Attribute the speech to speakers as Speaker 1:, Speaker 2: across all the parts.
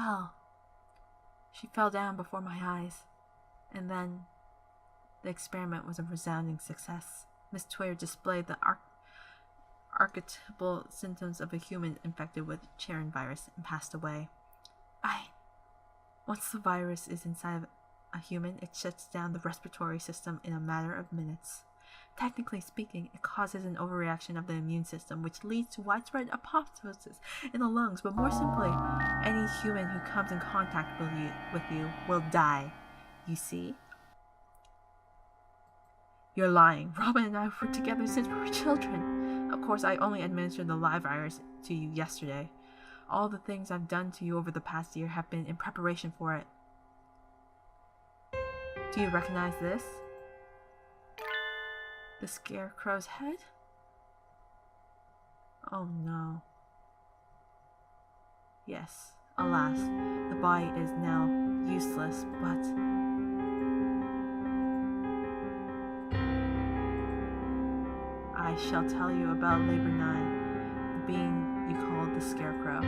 Speaker 1: Well, she fell down before my eyes, and then the experiment was a resounding success. Miss Twitter displayed the archetypal symptoms of a human infected with Charon virus and passed away. Once the virus is inside a human, it shuts down the respiratory system in a matter of minutes. Technically speaking, it causes an overreaction of the immune system, which leads to widespread apoptosis in the lungs. But more simply, any human who comes in contact with you will die. You see? You're lying. Robin and I were together since we were children. Of course, I only administered the live virus to you yesterday. All the things I've done to you over the past year have been in preparation for it. Do you recognize this? The scarecrow's head? Oh no. Yes, alas, the body is now useless, but I shall tell you about Labor 9, the being you call the Scarecrow.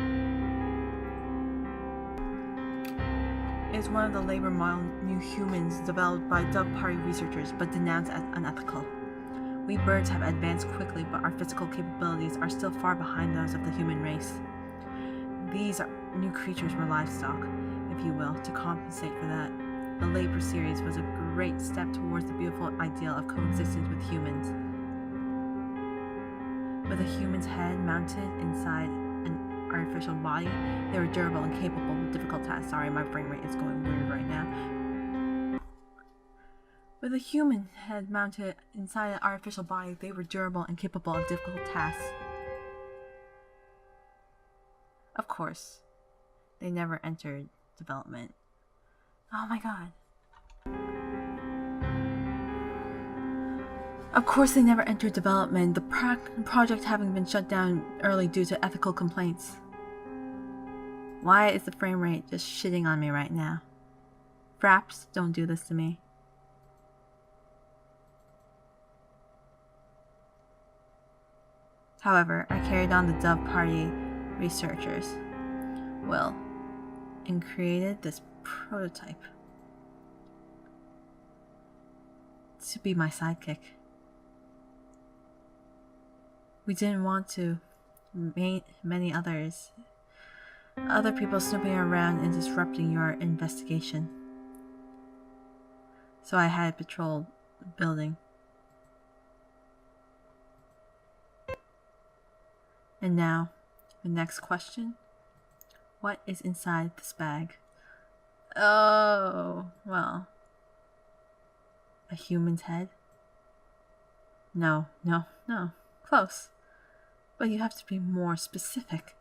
Speaker 1: It is one of the labor model new humans developed by Dove Party researchers, but denounced as unethical. We birds have advanced quickly, but our physical capabilities are still far behind those of the human race. These new creatures were livestock, if you will, to compensate for that. The Labor series was a great step towards the beautiful ideal of coexistence with humans. With a human's head mounted inside an artificial body, they were durable and capable of difficult tasks. Sorry, my brain rate is going weird right now. With a human head mounted inside an artificial body, they were durable and capable of difficult tasks. Of course, they never entered development. Oh my god. Of course they never entered development, the project having been shut down early due to ethical complaints. Why is the frame rate just shitting on me right now? Fraps, don't do this to me. However, I carried on the Dove Party researchers will and created this prototype to be my sidekick. We didn't want to many other people snooping around and disrupting your investigation. So I had patrolled the building. And now, the next question. What is inside this bag? Oh, well. A human's head? No. Close. But you have to be more specific.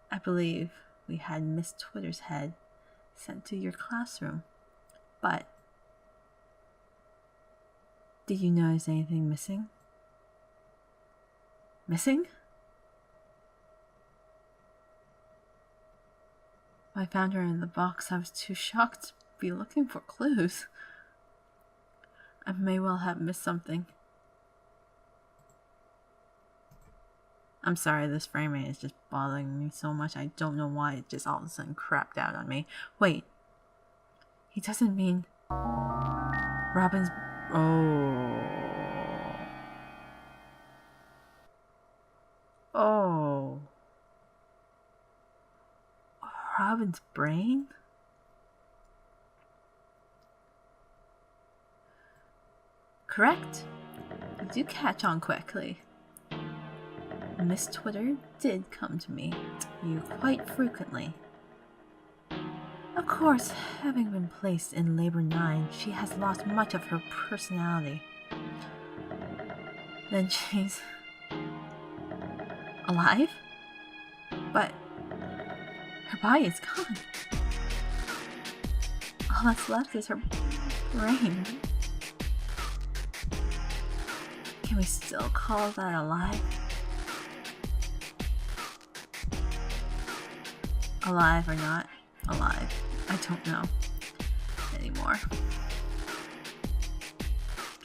Speaker 1: I believe we had Miss Twitter's head sent to your classroom. But did you notice anything missing? Missing? I found her in the box. I was too shocked to be looking for clues. I may well have missed something. I'm sorry, this frame rate is just bothering me so much. I don't know why it just all of a sudden crapped out on me. Wait. He doesn't mean Robin's... Oh. Robin's brain? Correct. You do catch on quickly. Miss Twitter did come to me, you quite frequently. Of course, having been placed in Labor 9, she has lost much of her personality. Then she's alive? But her body is gone. All that's left is her brain. Can we still call that alive? Alive or not alive, I don't know anymore.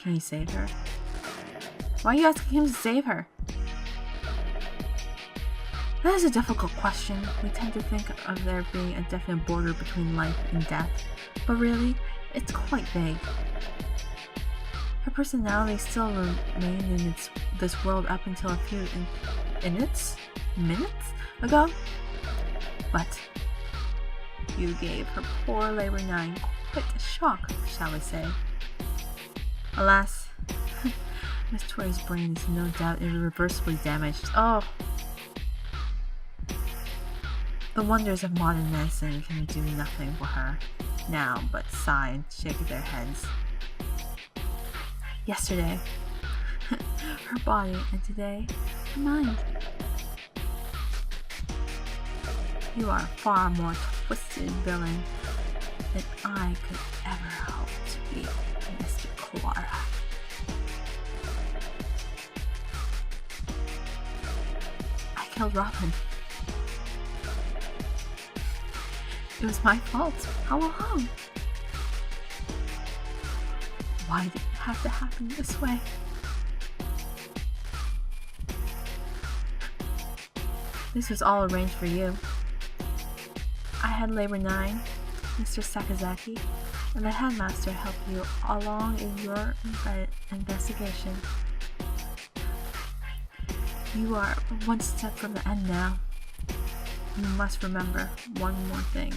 Speaker 1: Can you save her? Why are you asking him to save her? That is a difficult question. We tend to think of there being a definite border between life and death, but really, it's quite vague. Her personality still remained in this world up until a few minutes ago, but you gave her poor Labor 9 quite a shock, shall we say. Alas, Miss Twitter's brain is no doubt irreversibly damaged. Oh! The wonders of modern medicine can do nothing for her now but sigh and shake their heads. Yesterday, her body, and today, her mind. You are a far more twisted villain than I could ever hope to be, Mr. Kawara. I killed Robin. It was my fault. All along. Why did it have to happen this way? This was all arranged for you. I had Labor 9, Mr. Sakazaki, and the headmaster help you along in your investigation. You are one step from the end now. You must remember one more thing.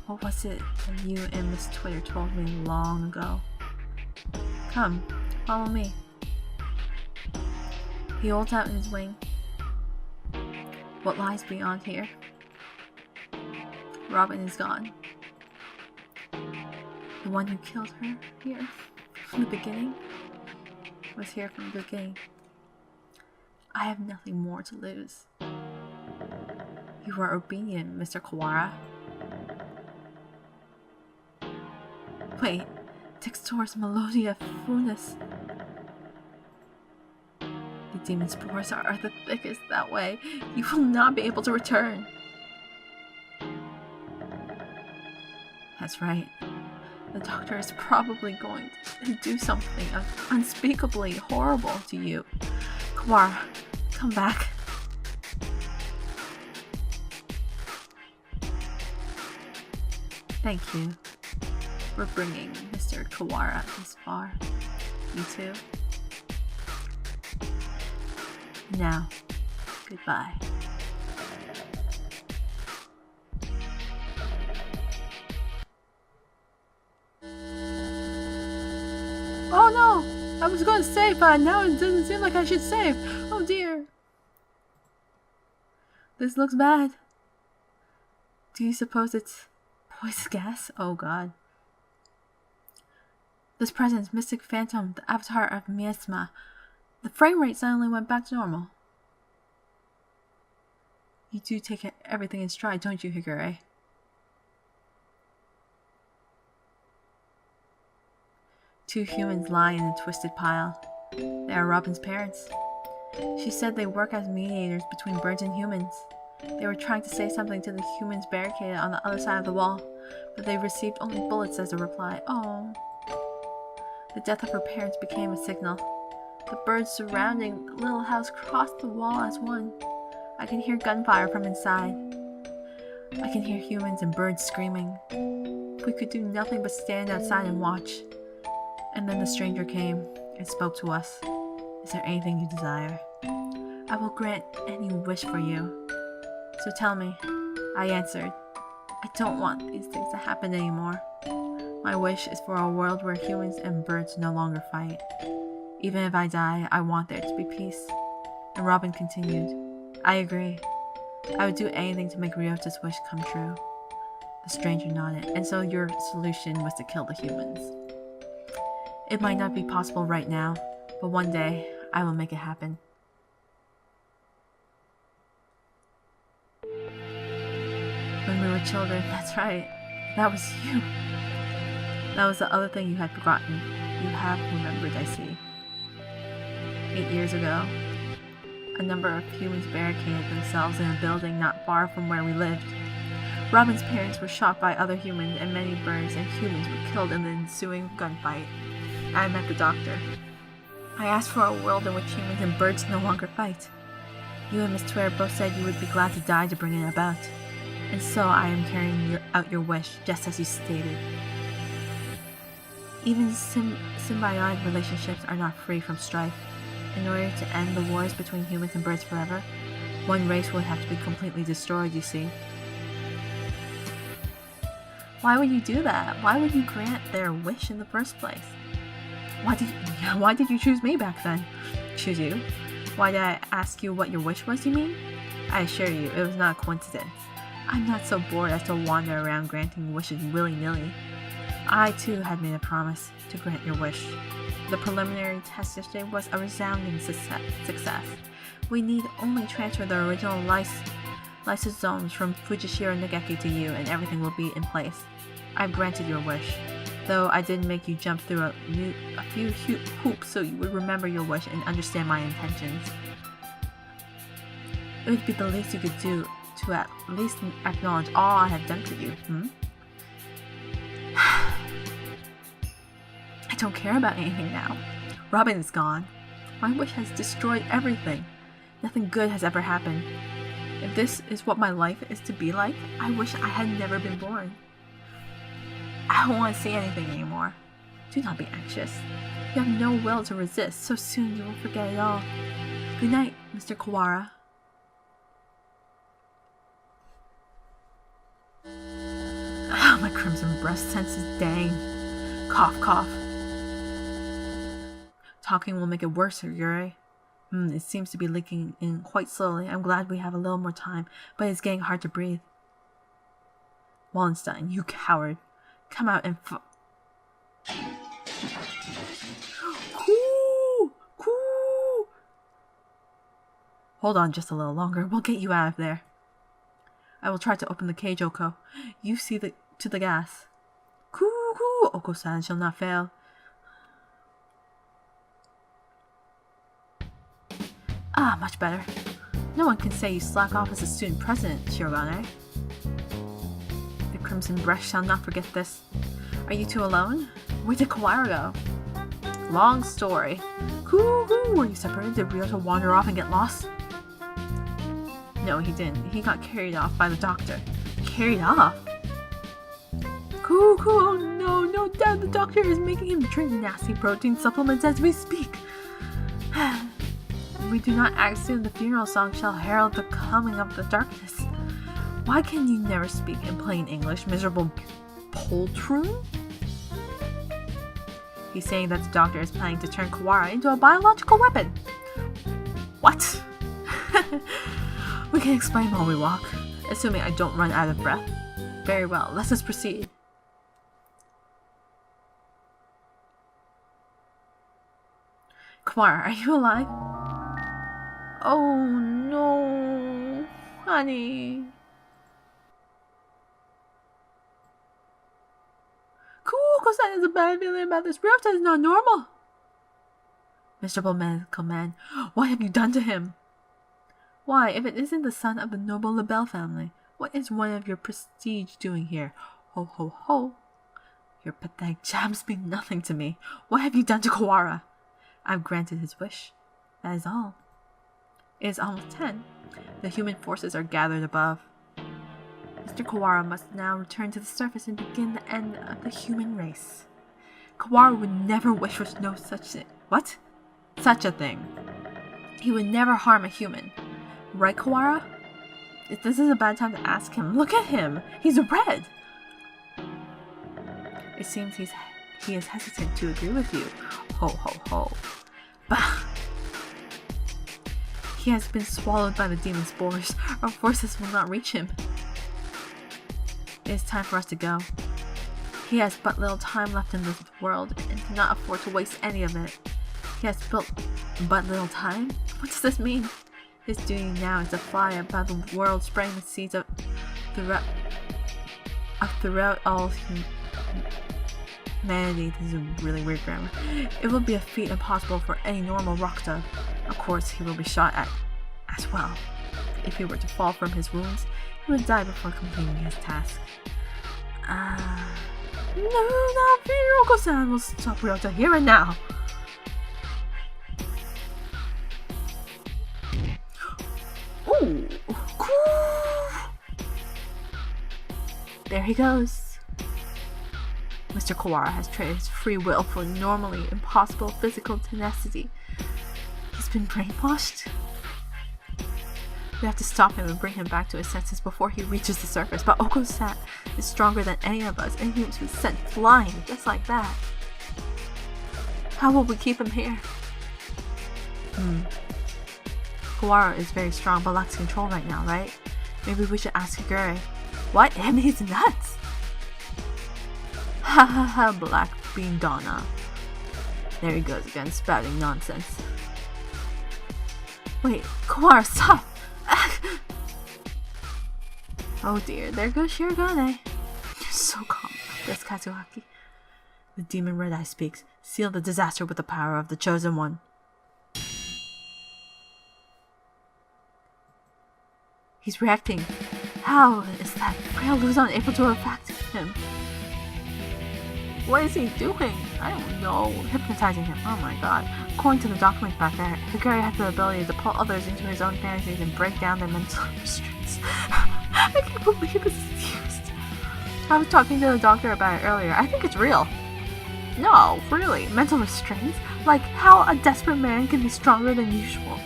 Speaker 1: What was it that you and Miss Twitter told me long ago? Come, follow me. He holds out his wing. What lies beyond here? Robin is gone. The one who killed her here from the beginning was here from the beginning. I have nothing more to lose. You are obedient, Mr. Kawara. Wait, Textor's Melodia Funis. The demon spores are the thickest that way. You will not be able to return. That's right. The doctor is probably going to do something unspeakably horrible to you. Kawara, come back. Thank you for bringing Mr. Kawara this far. You too. Now, goodbye. Oh no! I was going to save, but now it doesn't seem like I should save. Oh dear. This looks bad. Do you suppose it's poison gas? Oh god. This presence, Mystic Phantom, the avatar of Miasma. The frame rate suddenly went back to normal. You do take everything in stride, don't you, Higure? Two humans lie in a twisted pile. They are Robin's parents. She said they work as mediators between birds and humans. They were trying to say something to the humans barricaded on the other side of the wall, but they received only bullets as a reply. Oh. The death of her parents became a signal. The birds surrounding the little house crossed the wall as one. I can hear gunfire from inside. I can hear humans and birds screaming. We could do nothing but stand outside and watch. And then the stranger came and spoke to us. Is there anything you desire? I will grant any wish for you. So tell me. I answered. I don't want these things to happen anymore. My wish is for a world where humans and birds no longer fight. Even if I die, I want there to be peace. And Robin continued. I agree. I would do anything to make Ryota's wish come true. The stranger nodded. And so your solution was to kill the humans. It might not be possible right now, but one day, I will make it happen. When we were children, that's right. That was you. That was the other thing you had forgotten. You have remembered, I see. 8 years ago, a number of humans barricaded themselves in a building not far from where we lived. Robin's parents were shot by other humans, and many birds and humans were killed in the ensuing gunfight. I met the doctor. I asked for a world in which humans and birds no longer fight. You and Miss Tware both said you would be glad to die to bring it about. And so I am carrying out your wish, just as you stated. Even symbiotic relationships are not free from strife. In order to end the wars between humans and birds forever, one race would have to be completely destroyed, you see. Why would you do that? Why would you grant their wish in the first place? Why did you choose me back then? Choose you? Why did I ask you what your wish was, you mean? I assure you, it was not a coincidence. I'm not so bored as to wander around granting wishes willy-nilly. I, too, had made a promise to grant your wish. The preliminary test yesterday was a resounding success. We need only transfer the original lysosomes from Fujishiro Nageki to you, and everything will be in place. I've granted your wish, though I did make you jump through a few hoops so you would remember your wish and understand my intentions. It would be the least you could do to at least acknowledge all I have done for you, I don't care about anything now. Robin is gone. My wish has destroyed everything. Nothing good has ever happened. If this is what my life is to be like, I wish I had never been born. I don't want to see anything anymore. Do not be anxious. You have no will to resist. So soon you will forget it all. Good night, Mr. Kawara. My crimson breast senses dang. Cough, cough. Talking will make it worse, Yuri. It seems to be leaking in quite slowly. I'm glad we have a little more time, but it's getting hard to breathe. Wallenstein, you coward. Come out and Coo! Hold on just a little longer. We'll get you out of there. I will try to open the cage, Oko. You see to the gas. Coo! Oko-san shall not fail. Ah, much better. No one can say you slack off as a student president, Shirogane. The Crimson Breast shall not forget this. Are you two alone? Where did Kawara go? Long story. Coo! Were you separated? Did Ryota wander off and get lost? No, he didn't. He got carried off by the doctor. Carried off? Coo! Oh no, Dad, the doctor is making him drink nasty protein supplements as we speak. We do not act soon, the funeral song shall herald the coming of the darkness. Why can you never speak in plain English, miserable poltroon? He's saying that the doctor is planning to turn Kawara into a biological weapon. What? We can explain while we walk, assuming I don't run out of breath. Very well, let us proceed. Kawara, are you alive? Oh no, honey. Oko-san has a bad feeling about this. Ryota is not normal. Miserable medical man, what have you done to him? Why, if it isn't the son of the noble Lebel family, what is one of your prestige doing here? Ho ho ho. Your pathetic jabs mean nothing to me. What have you done to Kawara? I've granted his wish. That is all. It is almost 10. The human forces are gathered above. Mr. Kawara must now return to the surface and begin the end of the human race. Kawara would never wish for no such thing. What? Such a thing. He would never harm a human. Right, Kawara? If this is a bad time to ask him, look at him! He's red! It seems he is hesitant to agree with you. Ho ho ho. Bah! He has been swallowed by the demon spores. Our forces will not reach him. It is time for us to go. He has but little time left in this world and cannot afford to waste any of it. He has built but little time? What does this mean? His duty now is to fly about the world, spreading the seeds of throughout all humanity. This is a really weird grammar. It will be a feat impossible for any normal rock dove. Of course, he will be shot at as well. If he were to fall from his wounds, he would die before completing his task. No, not Oko-san will stop Ryota here and now. There he goes. Mr. Kawara has traded his free will for normally impossible physical tenacity. He's been brainwashed? We have to stop him and bring him back to his senses before he reaches the surface. But Oko-san is stronger than any of us, and he was sent flying just like that. How will we keep him here? Kawara is very strong but lacks control right now, right? Maybe we should ask Higure. What? Him? He's nuts! Ha ha ha, Black Bean Donna. There he goes again, spouting nonsense. Wait, Kawara, stop! Oh dear, there goes Shirogane. You're so calm. Yes, Katsuhaki. The demon Red Eye speaks. Seal the disaster with the power of the Chosen One. He's reacting. How is that frail Luzon able to affect him? What is he doing? I don't know. Hypnotizing him. Oh my god. According to the documents back there, Higure had the ability to pull others into his own fantasies and break down their mental restraints. I can't believe this is used. I was talking to the doctor about it earlier. I think it's real. No, really. Mental restraints? Like how a desperate man can be stronger than usual.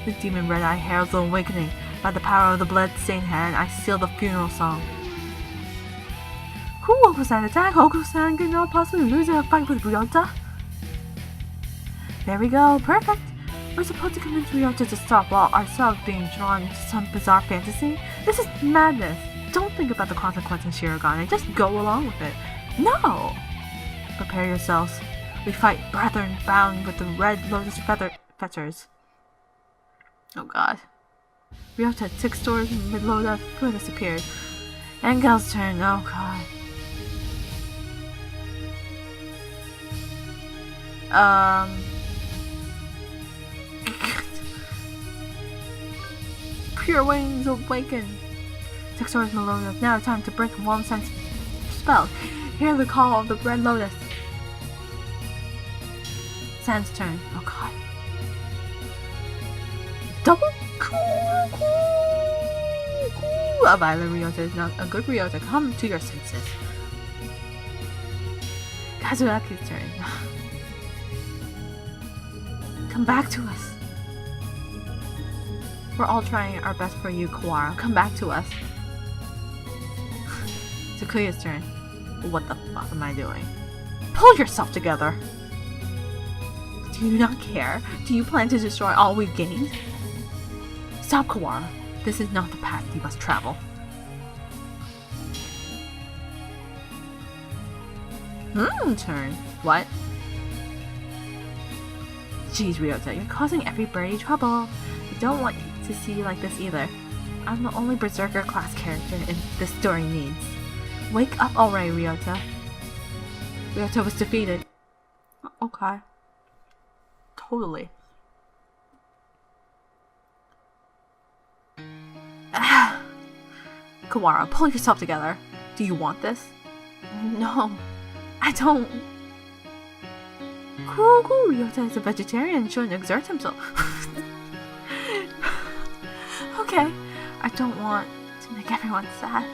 Speaker 1: The demon Red Eye heralds the awakening. By the power of the blood-stained hand, I seal the funeral song. Who Oko-san attack? Oko-san could not possibly lose in a fight with Ryota? There we go, perfect! We're supposed to convince Ryota to stop while ourselves being drawn into some bizarre fantasy? This is madness! Don't think about the consequences, Shirogane, just go along with it. No! Prepare yourselves. We fight brethren bound with the red lotus fetters. Oh god. Ryota, 6 doors in mid-load foot has appeared. Engel's turn, oh god. Pure wings awaken. 6 doors Melodia. Now time to break one sense spell. Hear the call of the red lotus. Sand's turn. Oh god. Double? A violent Ryota is not a good Ryota. Come to your senses. Kazuaki's turn. Come back to us. We're all trying our best for you, Kawara. Come back to us. Takuya's turn. What the fuck am I doing? Pull yourself together! Do you not care? Do you plan to destroy all we've gained? Stop, Kawara. This is not the path you must travel. Turn. What? Jeez, Ryota, you're causing everybody trouble. I don't want to see you like this either. I'm the only Berserker class character this story needs. Wake up already, Ryota. Ryota was defeated. Okay. Totally. Kawara, pull yourself together. Do you want this? No, I don't. Ryota is a vegetarian and shouldn't exert himself. Okay, I don't want to make everyone sad.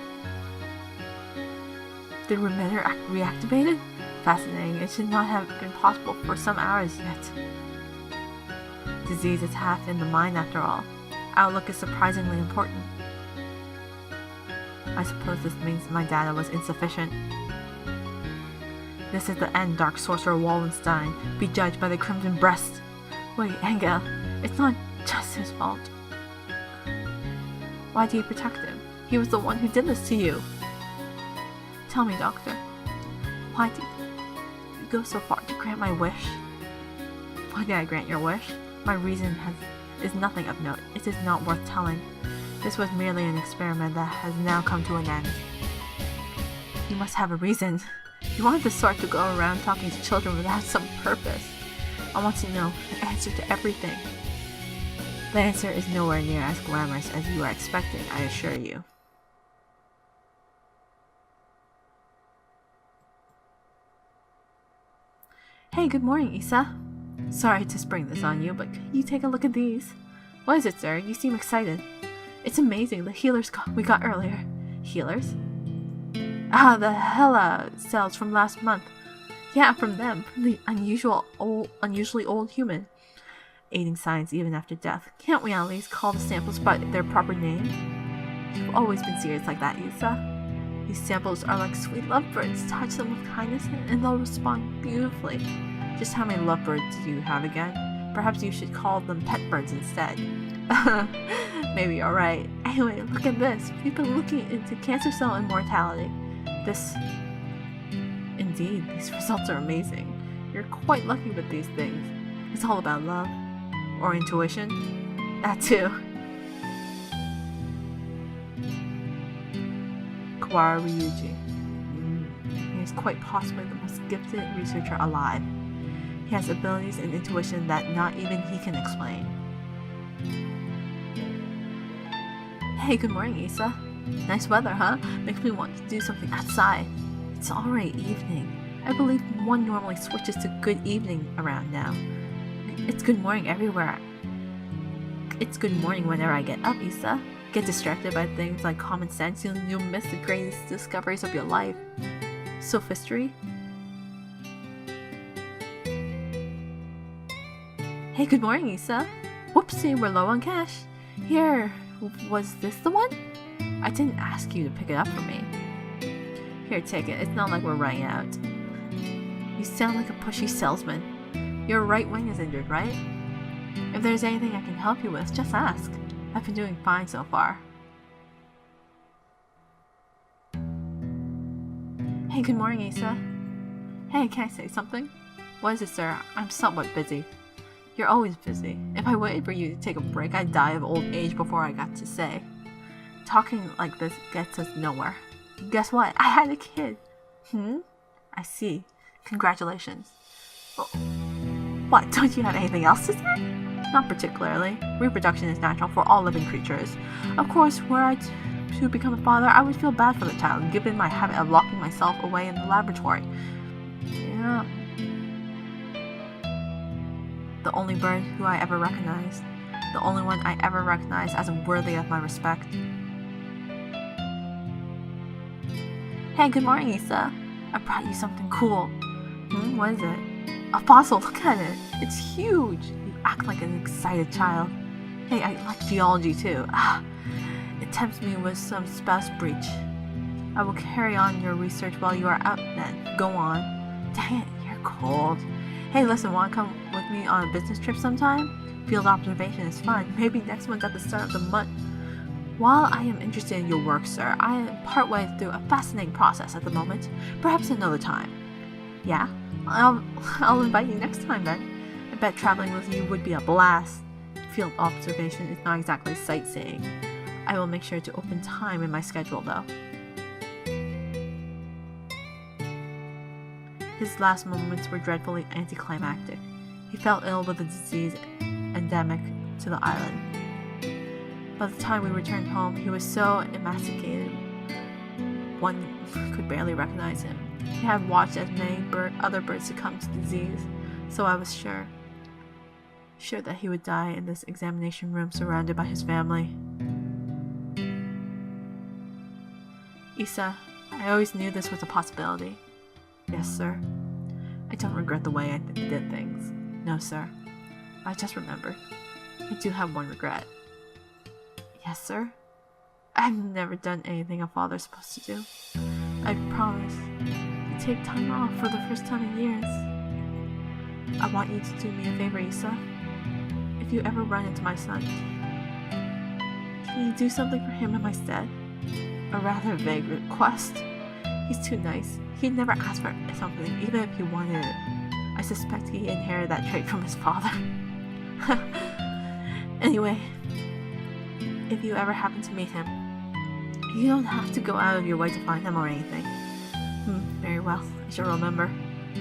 Speaker 1: Did remitter reactivated? Fascinating. It should not have been possible for some hours yet. Disease is half in the mind after all. Outlook is surprisingly important. I suppose this means my data was insufficient. This is the end, Dark Sorcerer Wallenstein. Be judged by the Crimson Breast. Wait, Engel, it's not just his fault. Why do you protect him? He was the one who did this to you. Tell me, Doctor, why did you go so far to grant my wish? Why did I grant your wish? My reason is nothing of note. It is not worth telling. This was merely an experiment that has now come to an end. You must have a reason. You wanted the sword to go around talking to children without some purpose. I want to know the answer to everything. The answer is nowhere near as glamorous as you are expecting, I assure you. Hey, good morning, Issa. Sorry to spring this on you, but can you take a look at these? What is it, sir? You seem excited. It's amazing, the healers we got earlier. Healers? Ah, the Hella cells from last month. Yeah, from them, from the unusually old human. Aiding science even after death. Can't we at least call the samples by their proper name? You've always been serious like that, Isa. These samples are like sweet lovebirds. Touch them with kindness and they'll respond beautifully. Just how many lovebirds do you have again? Perhaps you should call them pet birds instead. Maybe you're right. Anyway, look at this. We've been looking into cancer cell immortality. Indeed, these results are amazing. You're quite lucky with these things. It's all about love. Or intuition. That too. Kawara Ryuji. He is quite possibly the most gifted researcher alive. He has abilities and intuition that not even he can explain. Hey, good morning, Isa. Nice weather, huh? Makes me want to do something outside. It's already evening. I believe one normally switches to good evening around now. It's good morning everywhere. It's good morning whenever I get up, Isa. Get distracted by things like common sense, you'll miss the greatest discoveries of your life. Sophistry? Hey, good morning, Isa. Whoopsie, we're low on cash. Here, was this the one? I didn't ask you to pick it up for me. Here, take it. It's not like we're running out. You sound like a pushy salesman. Your right wing is injured, right? If there's anything I can help you with, just ask. I've been doing fine so far. Hey, good morning, Isa. Hey, can I say something? What is it, sir? I'm somewhat busy. You're always busy. If I waited for you to take a break, I'd die of old age before I got to say. Talking like this gets us nowhere. Guess what? I had a kid. I see. Congratulations. Oh. What, don't you have anything else to say? Not particularly. Reproduction is natural for all living creatures. Of course, were I to become a father, I would feel bad for the child, given my habit of locking myself away in the laboratory. Yeah. The only bird who I ever recognized. The only one I ever recognized as worthy of my respect. Hey, good morning, Isa. I brought you something cool. What is it? A fossil, look at it. It's huge. You act like an excited child. Hey, I like geology too. It tempts me with some spouse breach. I will carry on your research while you are out then. Go on. Dang it, you're cold. Hey, listen, want to come with me on a business trip sometime? Field observation is fun. Maybe next month at the start of the month. While I am interested in your work, sir, I am partway through a fascinating process at the moment. Perhaps another time. Yeah? I'll invite you next time then. I bet traveling with you would be a blast. Field observation is not exactly sightseeing. I will make sure to open time in my schedule though. His last moments were dreadfully anticlimactic. He fell ill with a disease endemic to the island. By the time we returned home, he was so emaciated one could barely recognize him. He had watched as many other birds succumb to disease, so I was sure that he would die in this examination room surrounded by his family. Isa, I always knew this was a possibility. Yes, sir. I don't regret the way I did things. No, sir. I just remembered. I do have one regret. Yes, sir? I've never done anything a father's supposed to do. I promise to take time off for the first time in years. I want you to do me a favor, Isa. If you ever run into my son, can you do something for him in my stead? A rather vague request. He's too nice. He'd never ask for something, even if he wanted it. I suspect he inherited that trait from his father. Anyway, if you ever happen to meet him, you don't have to go out of your way to find him or anything. Very well. I shall remember.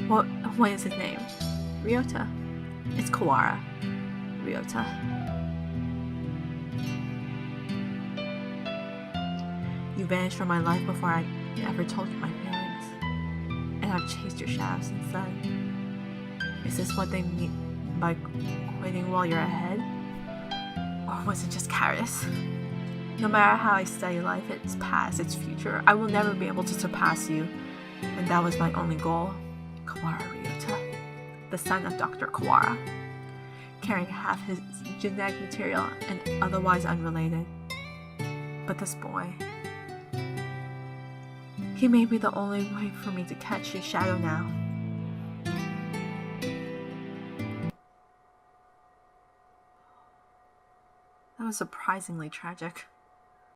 Speaker 1: What is his name? Ryota. It's Kawara. Ryota. You vanished from my life before I ever told you my feelings. And I've chased your shadow since then. Is this what they mean by quitting while you're ahead? Or was it just cowardice? No matter how I study life, its past, its future, I will never be able to surpass you. And that was my only goal. Kawara Ryota, the son of Dr. Kawara, carrying half his genetic material and otherwise unrelated. But this boy, he may be the only way for me to catch his shadow now. That was surprisingly tragic.